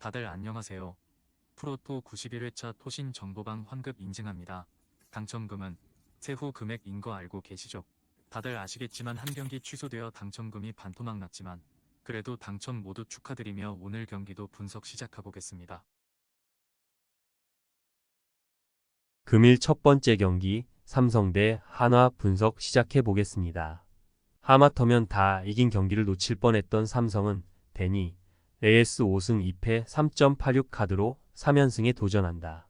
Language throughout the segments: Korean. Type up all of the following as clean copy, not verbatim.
다들 안녕하세요. 프로토 91회차 토신 정보방 환급 인증합니다. 당첨금은 세후 금액인 거 알고 계시죠? 다들 아시겠지만 한 경기 취소되어 당첨금이 반토막 났지만 그래도 당첨 모두 축하드리며 오늘 경기도 분석 시작해보겠습니다. 금일 첫 번째 경기 삼성 대 한화 분석 시작해 보겠습니다. 하마터면 다 이긴 경기를 놓칠 뻔했던 삼성은 데니 레이스 5승 2패 3.86 카드로 3연승에 도전한다.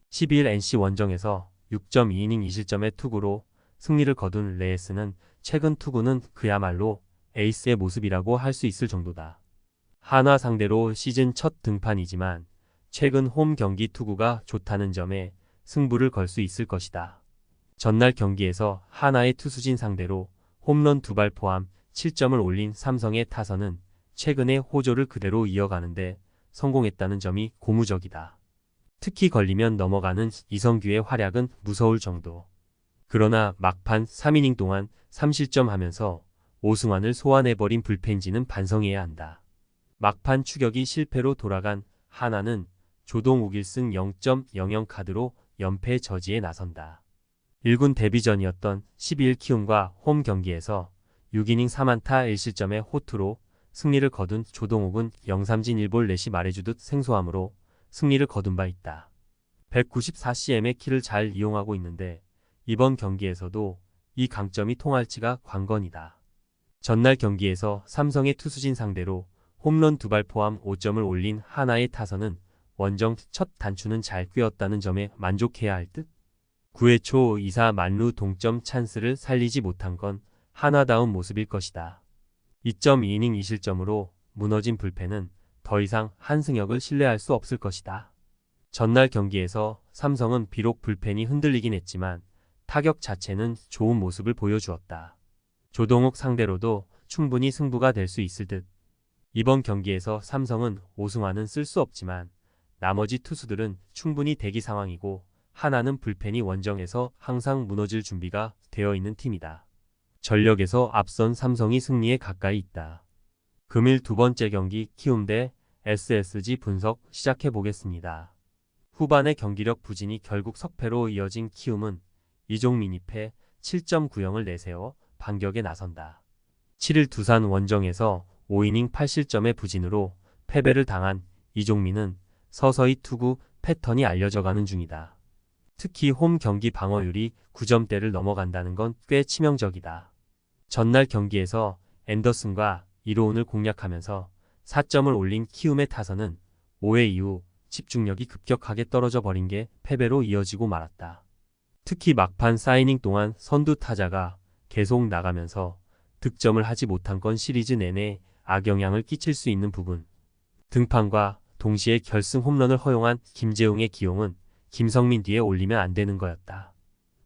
12일 NC 원정에서 6.2이닝 2실점의 투구로 승리를 거둔 레이스는 최근 투구는 그야말로 에이스의 모습이라고 할 수 있을 정도다. 한화 상대로 시즌 첫 등판이지만 최근 홈 경기 투구가 좋다는 점에 승부를 걸 수 있을 것이다. 전날 경기에서 한화의 투수진 상대로 홈런 2발 포함 7점을 올린 삼성의 타선은 최근의 호조를 그대로 이어가는데 성공했다는 점이 고무적이다. 특히 걸리면 넘어가는 이성규의 활약은 무서울 정도. 그러나 막판 3이닝 동안 3실점하면서 오승환을 소환해버린 불펜진은 반성해야 한다. 막판 추격이 실패로 돌아간 한화는 조동욱 1승 0.00 카드로 연패 저지에 나선다. 1군 데뷔전이었던 12일 키움과 홈 경기에서 6이닝 4안타 1실점의 호투로 승리를 거둔 조동욱은 영삼진 1볼 넷이 말해주듯 생소함으로 승리를 거둔 바 있다. 194cm의 키를 잘 이용하고 있는데 이번 경기에서도 이 강점이 통할지가 관건이다. 전날 경기에서 삼성의 투수진 상대로 홈런 2발 포함 5점을 올린 한화의 타선은 원정 첫 단추는 잘 꿰었다는 점에 만족해야 할 듯? 9회 초 2사 만루 동점 찬스를 살리지 못한 건 한화다운 모습일 것이다. 2.2이닝 2실점으로 무너진 불펜은 더 이상 한승혁을 신뢰할 수 없을 것이다. 전날 경기에서 삼성은 비록 불펜이 흔들리긴 했지만 타격 자체는 좋은 모습을 보여주었다. 조동욱 상대로도 충분히 승부가 될 수 있을 듯. 이번 경기에서 삼성은 오승환은 쓸 수 없지만 나머지 투수들은 충분히 대기 상황이고 하나는 불펜이 원정에서 항상 무너질 준비가 되어 있는 팀이다. 전력에서 앞선 삼성이 승리에 가까이 있다. 금일 두 번째 경기 키움 대 SSG 분석 시작해 보겠습니다. 후반의 경기력 부진이 결국 석패로 이어진 키움은 이종민이 패 7.90을 내세워 반격에 나선다. 7일 두산 원정에서 5이닝 8실점의 부진으로 패배를 당한 이종민은 서서히 투구 패턴이 알려져가는 중이다. 특히 홈 경기 방어율이 9점대를 넘어간다는 건 꽤 치명적이다. 전날 경기에서 앤더슨과 이로운을 공략하면서 4점을 올린 키움의 타선은 5회 이후 집중력이 급격하게 떨어져 버린 게 패배로 이어지고 말았다. 특히 막판 4이닝 동안 선두 타자가 계속 나가면서 득점을 하지 못한 건 시리즈 내내 악영향을 끼칠 수 있는 부분. 등판과 동시에 결승 홈런을 허용한 김재웅의 기용은 김성민 뒤에 올리면 안 되는 거였다.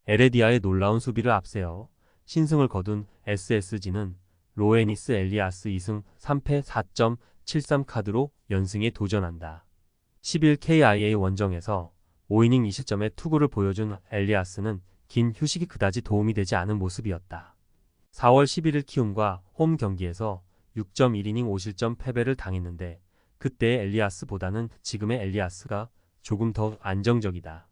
에레디아의 놀라운 수비를 앞세워 신승을 거둔 SSG는 로에니스 엘리아스 2승 3패 4.73 카드로 연승에 도전한다. 10일 KIA 원정에서 5이닝 2실점의 투구를 보여준 엘리아스는 긴 휴식이 그다지 도움이 되지 않은 모습이었다. 4월 11일 키움과 홈 경기에서 6.1이닝 5실점 패배를 당했는데 그때의 엘리아스보다는 지금의 엘리아스가 조금 더 안정적이다.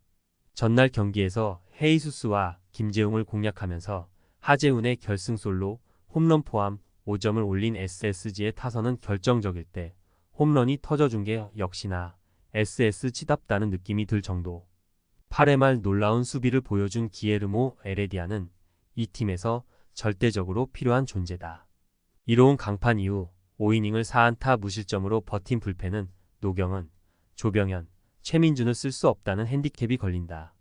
전날 경기에서 헤이수스와 김재웅을 공략하면서 하재훈의 결승솔로 홈런 포함 5점을 올린 SSG의 타선은 결정적일 때 홈런이 터져준 게 역시나 SSG답다는 느낌이 들 정도. 8회 말 놀라운 수비를 보여준 기에르모 에레디아는 이 팀에서 절대적으로 필요한 존재다. 이로운 강판 이후 5이닝을 4안타 무실점으로 버틴 불펜은 노경은, 조병현, 최민준을 쓸 수 없다는 핸디캡이 걸린다.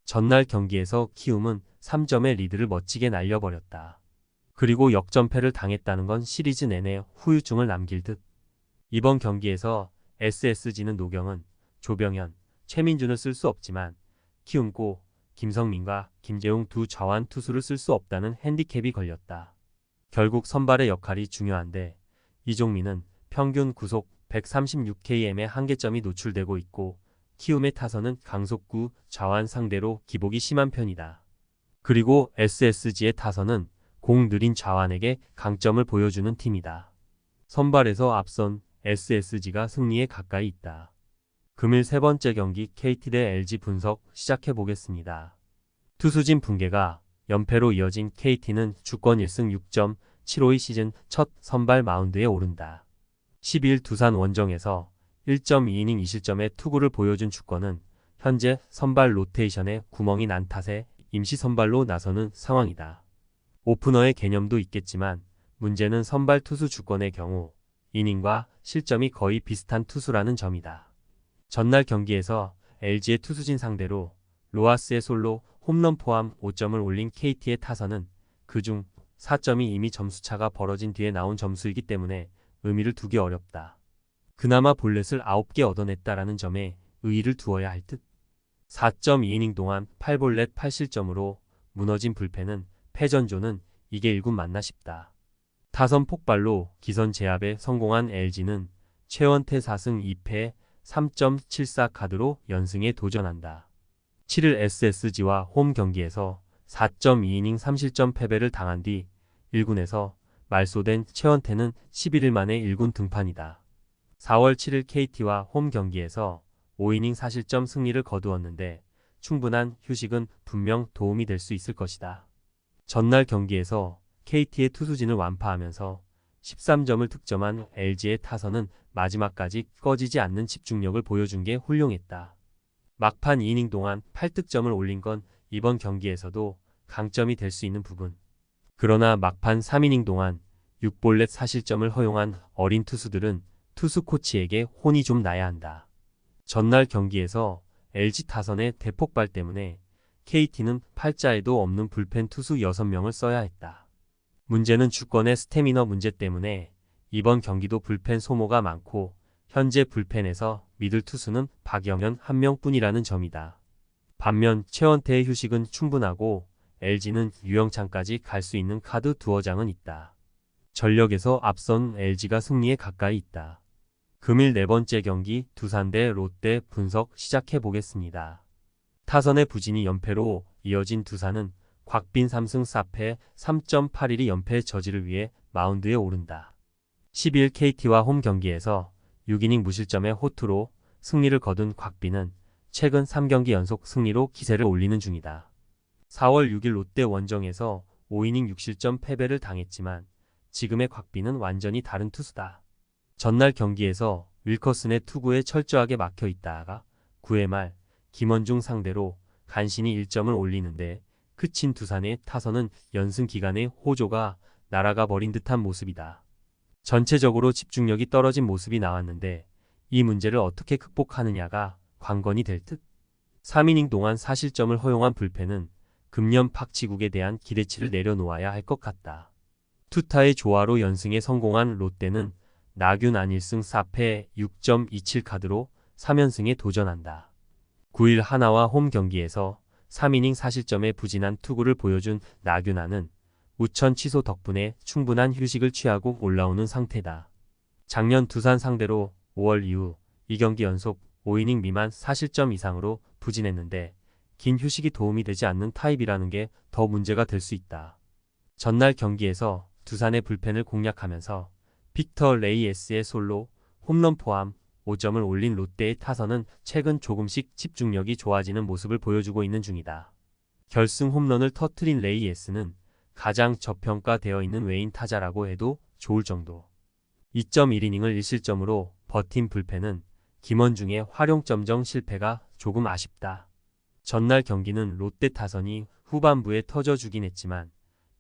전날 경기에서 키움은 3점의 리드를 멋지게 날려버렸다. 그리고 역전패를 당했다는 건 시리즈 내내 후유증을 남길 듯. 이번 경기에서 SSG는 노경은, 조병현, 최민준을 쓸 수 없지만 키움고 김성민과 김재웅 두 좌완 투수를 쓸 수 없다는 핸디캡이 걸렸다. 결국 선발의 역할이 중요한데 이종민은 평균 구속 136km의 한계점이 노출되고 있고 키움의 타선은 강속구 좌완 상대로 기복이 심한 편이다. 그리고 SSG의 타선은 공 느린 좌완에게 강점을 보여주는 팀이다. 선발에서 앞선 SSG가 승리에 가까이 있다. 금일 세 번째 경기 KT 대 LG 분석 시작해 보겠습니다. 투수진 붕괴가 연패로 이어진 KT는 주권 1승 6.75의 시즌 첫 선발 마운드에 오른다. 12일 두산 원정에서 1.2이닝 2실점의 투구를 보여준 주권은 현재 선발 로테이션에 구멍이 난 탓에 임시 선발로 나서는 상황이다. 오프너의 개념도 있겠지만 문제는 선발 투수 주권의 경우 이닝과 실점이 거의 비슷한 투수라는 점이다. 전날 경기에서 LG의 투수진 상대로 로하스의 솔로 홈런 포함 5점을 올린 KT의 타선은 그중 4점이 이미 점수차가 벌어진 뒤에 나온 점수이기 때문에 의미를 두기 어렵다. 그나마 볼넷을 9개 얻어냈다라는 점에 의의를 두어야 할 듯. 4.2이닝 동안 8볼넷 8실점으로 무너진 불펜은 패전조는 이게 1군 맞나 싶다. 타선 폭발로 기선 제압에 성공한 LG는 최원태 4승 2패 3.74 카드로 연승에 도전한다. 7일 SSG와 홈 경기에서 4.2이닝 3실점 패배를 당한 뒤 1군에서 말소된 최원태는 11일 만에 1군 등판이다. 4월 7일 KT와 홈 경기에서 5이닝 4실점 승리를 거두었는데 충분한 휴식은 분명 도움이 될 수 있을 것이다. 전날 경기에서 KT의 투수진을 완파하면서 13점을 득점한 LG의 타선은 마지막까지 꺼지지 않는 집중력을 보여준 게 훌륭했다. 막판 2이닝 동안 8득점을 올린 건 이번 경기에서도 강점이 될 수 있는 부분. 그러나 막판 3이닝 동안 6볼넷 4실점을 허용한 어린 투수들은 투수 코치에게 혼이 좀 나야 한다. 전날 경기에서 LG 타선의 대폭발 때문에 KT는 팔자에도 없는 불펜 투수 6명을 써야 했다. 문제는 주권의 스태미너 문제 때문에 이번 경기도 불펜 소모가 많고 현재 불펜에서 미들 투수는 박영현 1명뿐이라는 점이다. 반면 최원태의 휴식은 충분하고 LG는 유영창까지 갈 수 있는 카드 두어 장은 있다. 전력에서 앞선 LG가 승리에 가까이 있다. 금일 네 번째 경기 두산 대 롯데 분석 시작해 보겠습니다. 타선의 부진이 연패로 이어진 두산은 곽빈 3승 4패 3.81이 연패 저지를 위해 마운드에 오른다. 12일 KT와 홈 경기에서 6이닝 무실점의 호투로 승리를 거둔 곽빈은 최근 3경기 연속 승리로 기세를 올리는 중이다. 4월 6일 롯데 원정에서 5이닝 6실점 패배를 당했지만 지금의 곽빈은 완전히 다른 투수다. 전날 경기에서 윌커슨의 투구에 철저하게 막혀 있다가 9회 말 김원중 상대로 간신히 1점을 올리는데 그친 두산의 타선은 연승 기간의 호조가 날아가 버린 듯한 모습이다. 전체적으로 집중력이 떨어진 모습이 나왔는데 이 문제를 어떻게 극복하느냐가 관건이 될 듯. 3이닝 동안 4실점을 허용한 불펜은 금년 박치국에 대한 기대치를 내려놓아야 할 것 같다. 투타의 조화로 연승에 성공한 롯데는 나균안 1승 4패 6.27 카드로 3연승에 도전한다. 9일 하나와 홈 경기에서 3이닝 4실점의 부진한 투구를 보여준 나균안은 우천 취소 덕분에 충분한 휴식을 취하고 올라오는 상태다. 작년 두산 상대로 5월 이후 2경기 연속 5이닝 미만 4실점 이상으로 부진했는데 긴 휴식이 도움이 되지 않는 타입이라는 게 더 문제가 될 수 있다. 전날 경기에서 두산의 불펜을 공략하면서 빅터 레이에스의 솔로 홈런 포함 5점을 올린 롯데의 타선은 최근 조금씩 집중력이 좋아지는 모습을 보여주고 있는 중이다. 결승 홈런을 터뜨린 레이에스는 가장 저평가되어 있는 외인 타자라고 해도 좋을 정도. 2.1이닝을 1실점으로 버틴 불펜은 김원중의 활용점정 실패가 조금 아쉽다. 전날 경기는 롯데 타선이 후반부에 터져주긴 했지만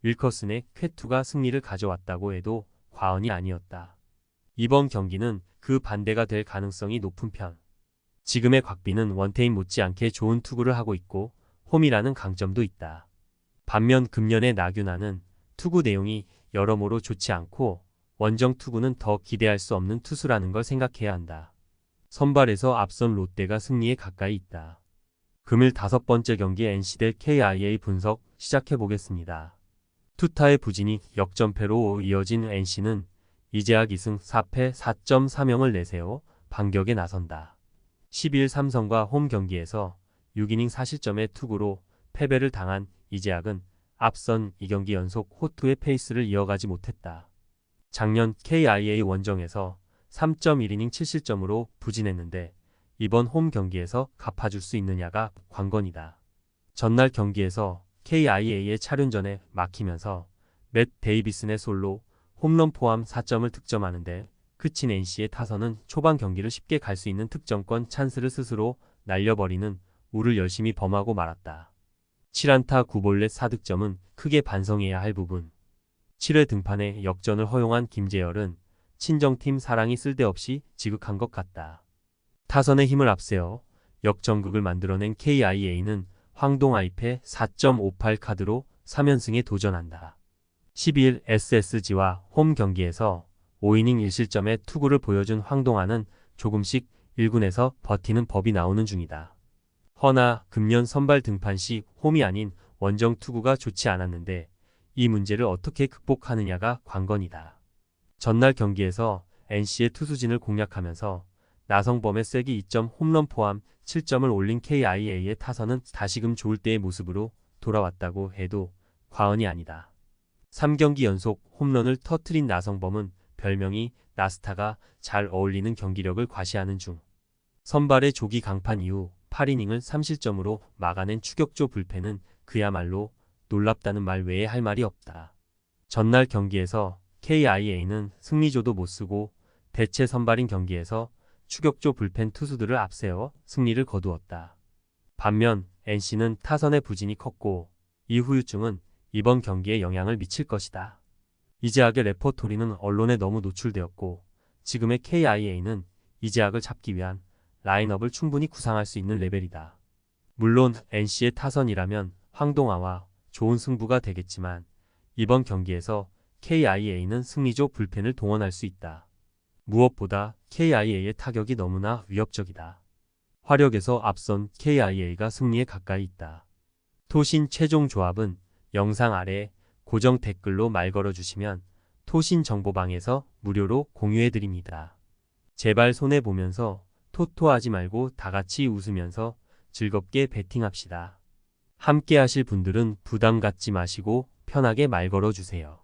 윌커슨의 쾌투가 승리를 가져왔다고 해도 과언이 아니었다. 이번 경기는 그 반대가 될 가능성이 높은 편. 지금의 곽빈은 원태인 못지않게 좋은 투구를 하고 있고 홈이라는 강점도 있다. 반면 금년의 나균안은 투구 내용이 여러모로 좋지 않고 원정 투구는 더 기대할 수 없는 투수라는 걸 생각해야 한다. 선발에서 앞선 롯데가 승리에 가까이 있다. 금일 5번째 경기 NC 대 KIA 분석 시작해 보겠습니다. 투타의 부진이 역전패로 이어진 NC는 이재학 2승 4패 4.3형을 내세워 반격에 나선다. 12일 삼성과 홈 경기에서 6이닝 4실점의 투구로 패배를 당한 이재학은 앞선 2경기 연속 호투의 페이스를 이어가지 못했다. 작년 KIA 원정에서 3.1이닝 7실점으로 부진했는데 이번 홈 경기에서 갚아줄 수 있느냐가 관건이다. 전날 경기에서 KIA의 차륜전에 막히면서 맷 데이비슨의 솔로 홈런 포함 4점을 득점하는데 그친 NC의 타선은 초반 경기를 쉽게 갈 수 있는 득점권 찬스를 스스로 날려버리는 우를 열심히 범하고 말았다. 7안타 9볼넷 4득점은 크게 반성해야 할 부분. 7회 등판에 역전을 허용한 김재열은 친정팀 사랑이 쓸데없이 지극한 것 같다. 타선의 힘을 앞세워 역전극을 만들어낸 KIA는 황동아입에 4.58 카드로 3연승에 도전한다. 12일 SSG와 홈 경기에서 5이닝 1실점의 투구를 보여준 황동아는 조금씩 1군에서 버티는 법이 나오는 중이다. 허나 금년 선발 등판 시 홈이 아닌 원정 투구가 좋지 않았는데 이 문제를 어떻게 극복하느냐가 관건이다. 전날 경기에서 NC의 투수진을 공략하면서 나성범의 쐐기 2점 홈런 포함 7점을 올린 KIA의 타선은 다시금 좋을 때의 모습으로 돌아왔다고 해도 과언이 아니다. 3경기 연속 홈런을 터뜨린 나성범은 별명이 나스타가 잘 어울리는 경기력을 과시하는 중. 선발의 조기 강판 이후 8이닝을 3실점으로 막아낸 추격조 불펜은 그야말로 놀랍다는 말 외에 할 말이 없다. 전날 경기에서 KIA는 승리조도 못 쓰고 대체 선발인 경기에서 추격조 불펜 투수들을 앞세워 승리를 거두었다. 반면 NC는 타선의 부진이 컸고 이 후유증은 이번 경기에 영향을 미칠 것이다. 이재학의 레퍼토리는 언론에 너무 노출되었고 지금의 KIA는 이재학을 잡기 위한 라인업을 충분히 구상할 수 있는 레벨이다. 물론 NC의 타선이라면 황동아와 좋은 승부가 되겠지만 이번 경기에서 KIA는 승리조 불펜을 동원할 수 있다. 무엇보다 KIA의 타격이 너무나 위협적이다. 화력에서 앞선 KIA가 승리에 가까이 있다. 토신 최종 조합은 영상 아래 고정 댓글로 말 걸어주시면 토신 정보방에서 무료로 공유해드립니다. 제발 손해보면서 토토하지 말고 다같이 웃으면서 즐겁게 베팅합시다. 함께 하실 분들은 부담 갖지 마시고 편하게 말 걸어주세요.